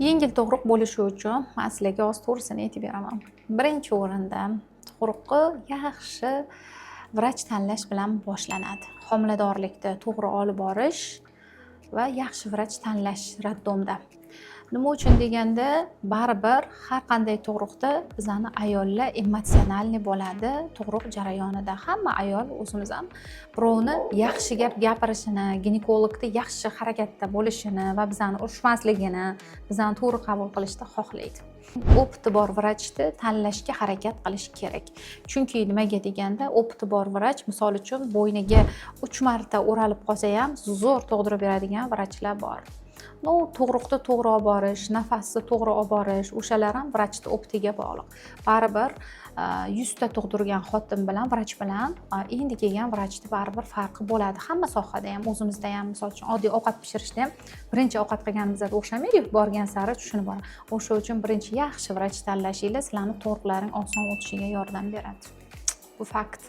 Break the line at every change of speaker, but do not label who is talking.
Yengil tug'ruq bo'lishi uchun men sizlarga hozir to'g'risini aytib beraman. Birinchi o'rinda tug'ruqni yaxshi vrach tanlash bilan boshlanadi. Homiladorlikda to'g'ri olib borish va yaxshi vrach tanlash roddomda. Nima uchun deganda, baribir har qanday tug'ruqda bizani ayollar emotsionalniy bo'ladi. Tug'ruq jarayonida hamma ayol o'zimiz ham birovni yaxshi gap gapirishini, ginekologda yaxshi harakatda bo'lishini va bizani urishmasligini, bizani to'g'ri qabul qilishni xohlaydi. Opti bor vrachni tanlashga harakat qilish kerak. Chunki nimaga deganda, opti bor vrach, misol uchun bo'yniga 3 marta o'ralib qolsa ham zo'r tug'dirib beradigan vrachlar bor. Tug'ruqni to'g'ri olib borish, nafasni to'g'ri olib borish, o'shalar ham vrachni optiga bog'liq. Baribir 100 ta tug'dirgan xotin bilan vrach bilan endi kelgan vrachni baribir farqi bo'ladi. Hamma sohada ham, o'zimizda ham, misol uchun oddiy ovqat pishirishda ham birinchi ovqat qilganimizga o'xshamaydi, borgan sari tushunib boradi. O'sha uchun birinchi yaxshi vrach tanlashingiz sizlarning tug'ruqlaring oson o'tishiga yordam beradi. Bu fakt.